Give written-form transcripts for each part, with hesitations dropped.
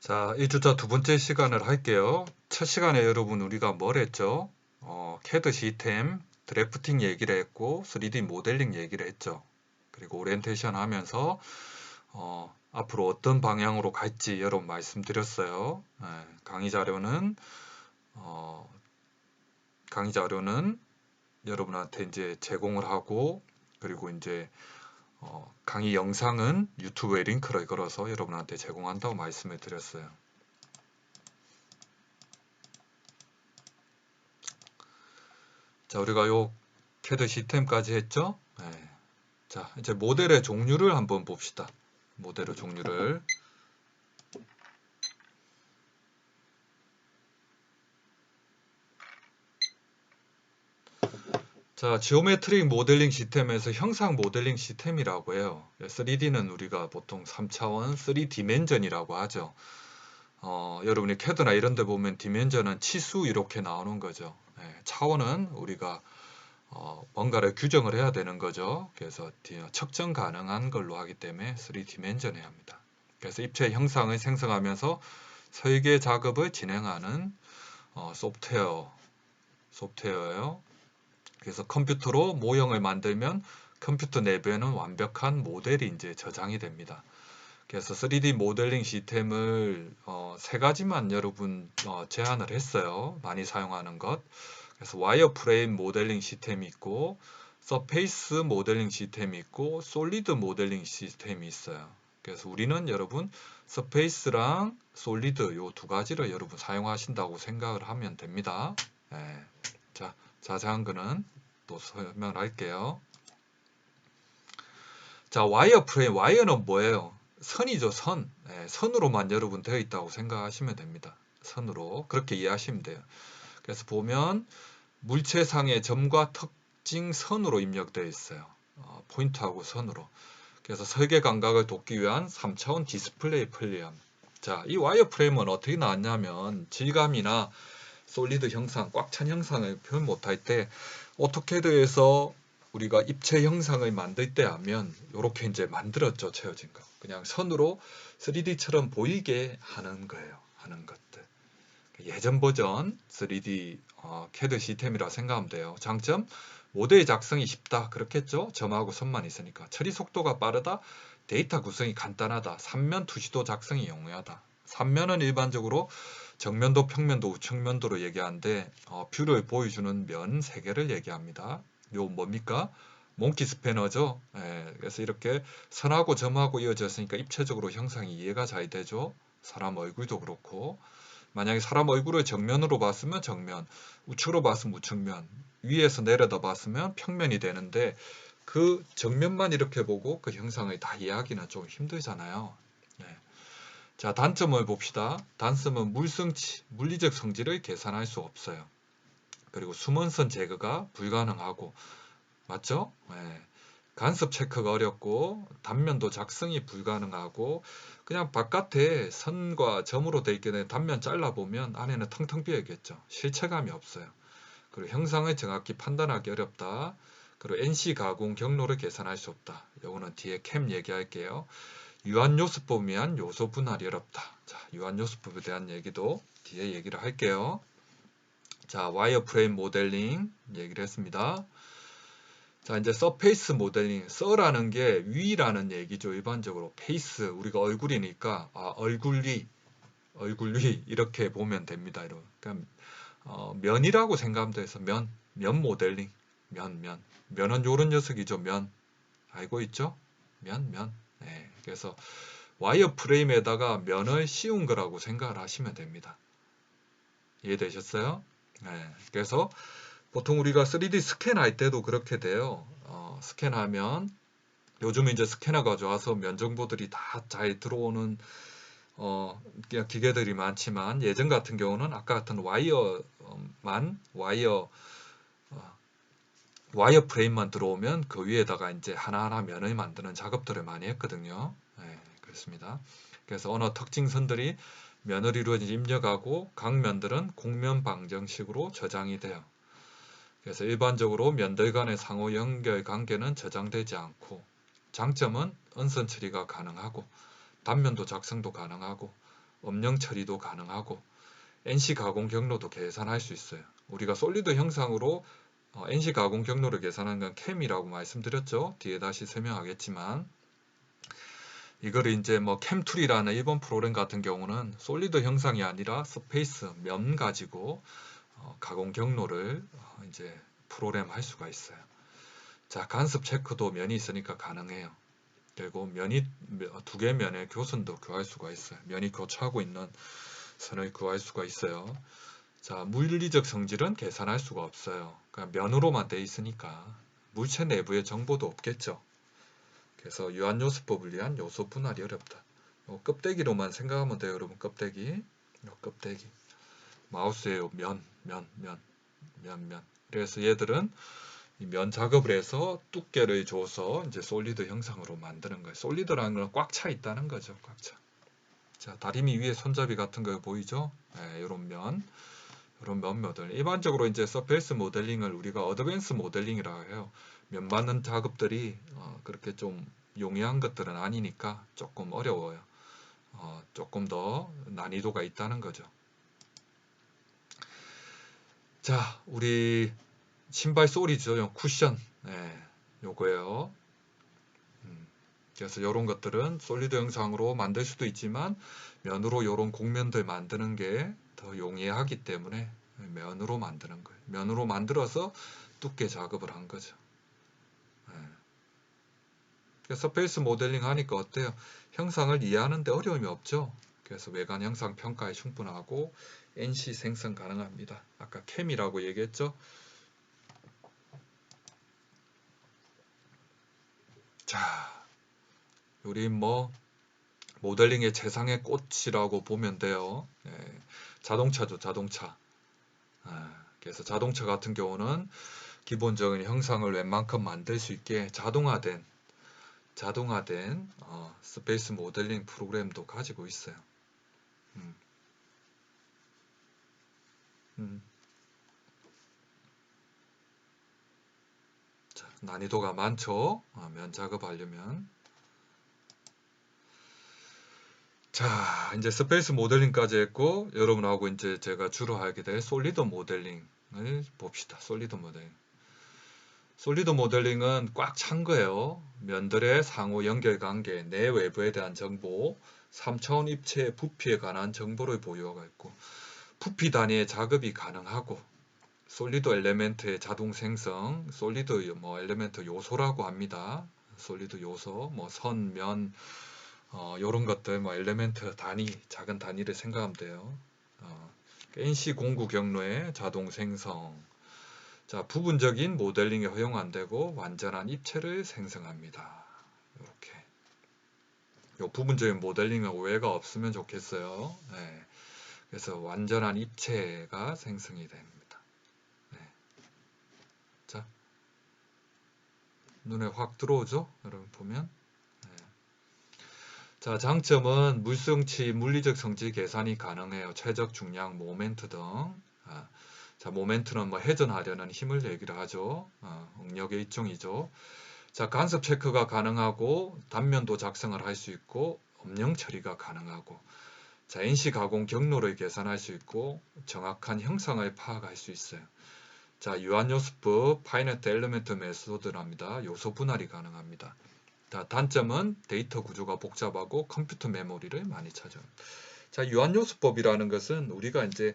자, 2주차 두 번째 시간을 할게요. 첫 시간에 여러분 우리가 뭘 했죠? CAD 시스템, 드래프팅 얘기를 했고 3D 모델링 얘기를 했죠. 그리고 오리엔테이션 하면서 앞으로 어떤 방향으로 갈지 여러분 말씀드렸어요. 어, 강의 자료는 여러분한테 이제 제공을 하고 그리고 이제 강의 영상은 유튜브에 링크를 걸어서 여러분한테 제공한다고 말씀을 드렸어요. 자, 우리가 요 CAD 시스템까지 했죠? 네. 자, 이제 모델의 종류를 한번 봅시다. 모델의 종류를. 자, 지오메트릭 모델링 시스템에서 형상 모델링 시스템이라고 해요. 3D는 우리가 보통 3차원 3디멘전이라고 하죠. 여러분이 CAD나 이런 데 보면 디멘전은 치수 이렇게 나오는 거죠. 차원은 우리가 뭔가를 규정을 해야 되는 거죠. 그래서 측정 가능한 걸로 하기 때문에 3디멘전해야 합니다. 그래서 입체 형상을 생성하면서 설계 작업을 진행하는 소프트웨어예요. 그래서 컴퓨터로 모형을 만들면 컴퓨터 내부에는 완벽한 모델이 이제 저장이 됩니다. 그래서 3D 모델링 시스템을 세 가지만 여러분 제안을 했어요. 많이 사용하는 것. 그래서 와이어프레임 모델링 시스템이 있고 서페이스 모델링 시스템이 있고 솔리드 모델링 시스템이 있어요. 그래서 우리는 여러분 서페이스랑 솔리드 요 두 가지를 여러분 사용하신다고 생각을 하면 됩니다. 네. 자, 자세한 거는 또 설명을 할게요. 자, 와이어프레임, 와이어는 뭐예요? 선이죠, 선. 선으로만 여러분 되어 있다고 생각하시면 됩니다. 선으로. 그렇게 이해하시면 돼요. 그래서 보면 물체상의 점과 특징 선으로 입력되어 있어요. 포인트하고 선으로. 그래서 설계 감각을 돕기 위한 3차원 디스플레이 편리함. 자, 이 와이어프레임은 어떻게 나왔냐면 질감이나 솔리드 형상, 꽉 찬 형상을 표현 못할 때 오토캐드에서 우리가 입체 형상을 만들 때 하면 이렇게 이제 만들었죠, 채워진 거. 그냥 선으로 3D처럼 보이게 하는 거예요. 하는 것들. 예전 버전 3D CAD 시스템이라 생각하면 돼요. 장점, 모델 작성이 쉽다. 그렇겠죠? 점하고 선만 있으니까. 처리 속도가 빠르다. 데이터 구성이 간단하다. 삼면 투시도 작성이 용이하다. 삼면은 일반적으로 정면도, 평면도, 우측면도로 얘기하는데 뷰를 보여주는 면 3개를 얘기합니다. 요 뭡니까? 몽키 스패너죠. 그래서 이렇게 선하고 점하고 이어졌으니까 입체적으로 형상이 이해가 잘 되죠. 사람 얼굴도 그렇고 만약에 사람 얼굴을 정면으로 봤으면 정면, 우측으로 봤으면 우측면, 위에서 내려다 봤으면 평면이 되는데 그 정면만 이렇게 보고 그 형상을 다 이해하기는 좀 힘들잖아요. 네. 자, 단점을 봅시다. 단점은 물성치, 물리적 성질을 계산할 수 없어요. 그리고 숨은 선 제거가 불가능하고, 맞죠? 네. 간섭 체크가 어렵고, 단면도 작성이 불가능하고, 그냥 바깥에 선과 점으로 되어 있게 된 단면 잘라보면 안에는 텅텅 비어있겠죠. 실체감이 없어요. 그리고 형상을 정확히 판단하기 어렵다. 그리고 NC 가공 경로를 계산할 수 없다. 요거는 뒤에 캠 얘기할게요. 유한요수법에 의한 요소 분할이 어렵다. 자, 유한요수법에 대한 얘기도 뒤에 얘기를 할게요. 자, 와이어프레임 모델링 얘기를 했습니다. 자, 이제 서페이스 모델링. 서라는 게 위라는 얘기죠. 일반적으로 페이스, 우리가 얼굴이니까 얼굴 위 이렇게 보면 됩니다. 여러분. 그러니까 면이라고 생각하면 돼서 면 모델링, 면은 요런 녀석이죠. 면 알고 있죠? 면. 네, 그래서 와이어 프레임에다가 면을 씌운 거라고 생각을 하시면 됩니다. 이해되셨어요? 네, 그래서 보통 우리가 3D 스캔할 때도 그렇게 돼요. 스캔하면 요즘 이제 스캐너가 좋아서 면 정보들이 다 잘 들어오는 기계들이 많지만 예전 같은 경우는 아까 같은 와이어 프레임만 들어오면 그 위에다가 이제 하나하나 면을 만드는 작업들을 많이 했거든요. 네, 그렇습니다. 그래서 언어 특징선들이 면을 이루어진 입력하고 각 면들은 곡면 방정식으로 저장이 돼요. 그래서 일반적으로 면들 간의 상호 연결 관계는 저장되지 않고 장점은 은선 처리가 가능하고 단면도 작성도 가능하고 엄령 처리도 가능하고 NC 가공 경로도 계산할 수 있어요. 우리가 솔리드 형상으로 NC 가공 경로를 계산하는 건 캠이라고 말씀드렸죠. 뒤에 다시 설명하겠지만 이거를 이제 뭐 캠툴이라는 일본 프로그램 같은 경우는 솔리드 형상이 아니라 서페이스 면 가지고 가공 경로를 이제 프로그램 할 수가 있어요. 자, 간섭 체크도 면이 있으니까 가능해요. 그리고 면이 두 개 면의 교선도 구할 수가 있어요. 면이 교차하고 있는 선을 구할 수가 있어요. 자, 물리적 성질은 계산할 수가 없어요. 그러니까 면으로만 돼 있으니까 물체 내부의 정보도 없겠죠. 그래서 유한요소법을 위한 요소 분할이 어렵다. 껍데기로만 생각하면 돼요, 여러분. 껍데기. 껍데기. 마우스의 면. 그래서 얘들은 면 작업을 해서 두께를 줘서 이제 솔리드 형상으로 만드는 거예요. 솔리드라는 건 꽉 차 있다는 거죠. 꽉 차. 자, 다리미 위에 손잡이 같은 거 보이죠? 네, 이런 면. 이런 면모들. 일반적으로 이제 서페이스 모델링을 우리가 어드밴스 모델링이라고 해요. 면 받는 작업들이 그렇게 좀 용이한 것들은 아니니까 조금 어려워요. 조금 더 난이도가 있다는 거죠. 자, 우리 신발 소리죠. 쿠션. 네, 요거예요. 그래서 이런 것들은 솔리드 형상으로 만들 수도 있지만 면으로 이런 곡면들 만드는 게 더 용이하기 때문에 면으로 만드는 거예요. 면으로 만들어서 두께 작업을 한 거죠. 서페이스 모델링 하니까 어때요? 형상을 이해하는데 어려움이 없죠. 그래서 외관 형상 평가에 충분하고 NC 생성 가능합니다. 아까 캠이라고 얘기했죠. 자, 우리 뭐 모델링의 재상의 꽃이라고 보면 돼요. 네, 자동차죠, 자동차. 그래서 자동차 같은 경우는 기본적인 형상을 웬만큼 만들 수 있게 자동화된 스페이스 모델링 프로그램도 가지고 있어요. 음, 음. 자, 난이도가 많죠. 면 작업하려면. 자, 이제 스페이스 모델링까지 했고 여러분하고 이제 제가 주로 하게 될 솔리드 모델링을 봅시다. 솔리드 모델링. 솔리드 모델링은 꽉 찬 거예요. 면들의 상호 연결 관계, 내 외부에 대한 정보, 3차원 입체의 부피에 관한 정보를 보유하고 있고 부피 단위의 작업이 가능하고 솔리드 엘레멘트의 자동 생성, 솔리드 뭐 엘레멘트 요소라고 합니다. 솔리드 요소, 뭐 선, 면, 요런 것들, 뭐 엘레멘트 단위, 작은 단위를 생각하면 돼요. NC 공구 경로의 자동 생성. 자, 부분적인 모델링이 허용 안 되고 완전한 입체를 생성합니다. 이렇게. 요 부분적인 모델링은 오해가 없으면 좋겠어요. 네. 그래서 완전한 입체가 생성이 됩니다. 네. 자, 눈에 확 들어오죠? 여러분 보면. 네. 자, 장점은 물성치, 물리적 성질 계산이 가능해요. 최적 중량, 모멘트 등. 자, 모멘트는 뭐 회전하려는 힘을 얘기를 하죠. 응력의 일종이죠. 자, 간섭 체크가 가능하고 단면도 작성을 할 수 있고 엄령 처리가 가능하고 자, NC 가공 경로를 계산할 수 있고 정확한 형상을 파악할 수 있어요. 자, 유한요소법 파이네트 엘리멘트 메소드랍니다. 요소 분할이 가능합니다. 자, 단점은 데이터 구조가 복잡하고 컴퓨터 메모리를 많이 차지합니다. 자, 유한요소법이라는 것은 우리가 이제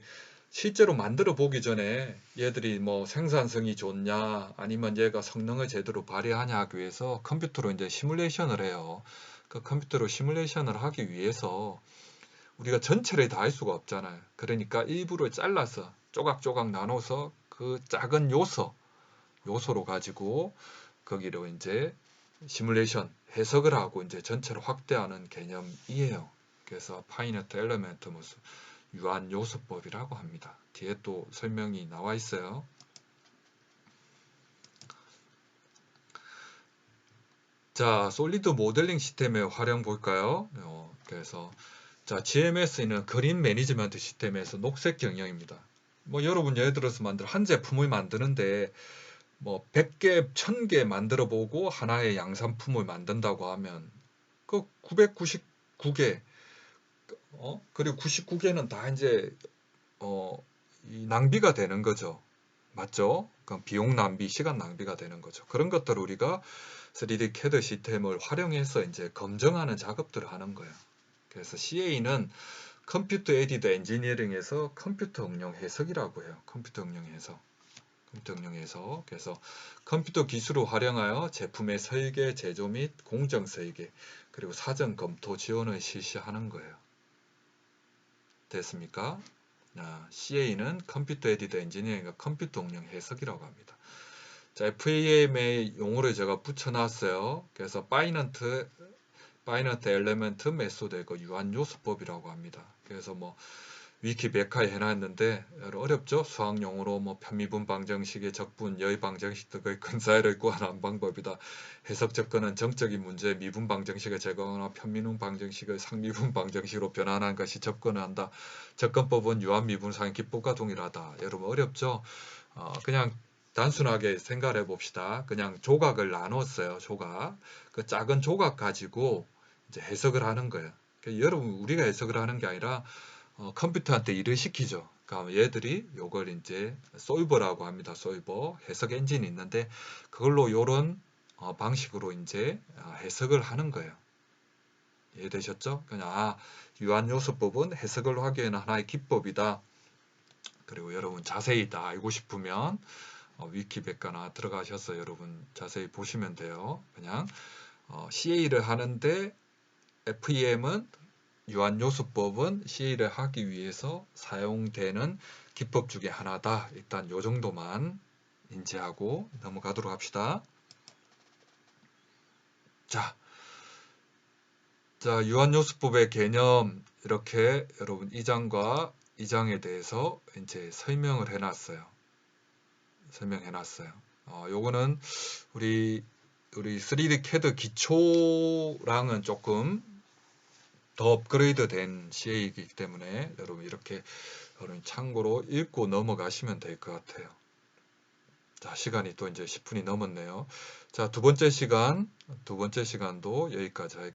실제로 만들어 보기 전에 얘들이 뭐 생산성이 좋냐 아니면 얘가 성능을 제대로 발휘하냐 하기 위해서 컴퓨터로 이제 시뮬레이션을 해요. 그 컴퓨터로 시뮬레이션을 하기 위해서 우리가 전체를 다 할 수가 없잖아요. 그러니까 일부를 잘라서 조각조각 나눠서 그 작은 요소로 가지고 거기로 이제 시뮬레이션 해석을 하고 이제 전체를 확대하는 개념이에요. 그래서 파이너트 엘리멘트 무슨 유한 요소법이라고 합니다. 뒤에 또 설명이 나와 있어요. 자, 솔리드 모델링 시스템의 활용 볼까요? 그래서 자, GMS는 그린 매니지먼트 시스템에서 녹색 경영입니다. 뭐 여러분 예를 들어서 한 제품을 만드는데 뭐 100개, 1000개 만들어 보고 하나의 양산품을 만든다고 하면 그 999개 그리고 99개는 다 이제 이 낭비가 되는 거죠. 맞죠? 그럼 비용 낭비, 시간 낭비가 되는 거죠. 그런 것들을 우리가 3D CAD 시스템을 활용해서 이제 검증하는 작업들을 하는 거예요. 그래서 CA는 컴퓨터 에디드 엔지니어링에서 컴퓨터 응용 해석이라고 해요. 컴퓨터 응용 해석. 컴퓨터 응용 해석. 그래서 컴퓨터 기술을 활용하여 제품의 설계, 제조 및 공정 설계, 그리고 사전 검토 지원을 실시하는 거예요. 됐습니까? CA는 컴퓨터 에디드 엔지니어링과 컴퓨터 응용 해석이라고 합니다. 자, FAM의 용어를 제가 붙여놨어요. 그래서 파이넌트 엘레멘트 메소드 유한 요소법이라고 합니다. 그래서 뭐 위키 백화에 해놨는데 어렵죠? 수학 용어로 뭐 편미분 방정식의 적분, 여의 방정식 등의 근사를 구하는 방법이다. 해석 접근은 정적인 문제, 미분 방정식을 제거하거나 편미분 방정식을 상미분 방정식으로 변환한 것이 접근을 한다. 접근법은 유한 미분상의 기법과 동일하다. 여러분 어렵죠? 그냥 단순하게 생각해 봅시다. 그냥 조각을 나눴어요. 조각. 그 작은 조각 가지고 이제 해석을 하는 거예요. 그러니까 여러분 우리가 해석을 하는 게 아니라 컴퓨터한테 일을 시키죠. 그러니까 얘들이 요걸 이제 솔버라고 합니다. 솔버 해석 엔진이 있는데 그걸로 요런 방식으로 이제 해석을 하는 거예요. 이해되셨죠? 그냥 유한요소법은 해석을 하기 위한 하나의 기법이다. 그리고 여러분 자세히 다 알고 싶으면 위키백과나 들어가셔서 여러분 자세히 보시면 돼요. 그냥 CA를 하는데 FEM은 유한요소법은 CA를 하기 위해서 사용되는 기법 중에 하나다. 일단 요 정도만 인지하고 넘어가도록 합시다. 자, 유한요소법의 개념 이렇게 여러분 2장과 2장에 대해서 이제 설명을 해놨어요. 요거는 우리 3D CAD 기초랑은 조금 더 업그레이드 된 CA이기 때문에 여러분 이렇게 참고로 읽고 넘어가시면 될 것 같아요. 자, 시간이 또 이제 10분이 넘었네요. 자, 두 번째 시간도 여기까지 할게요.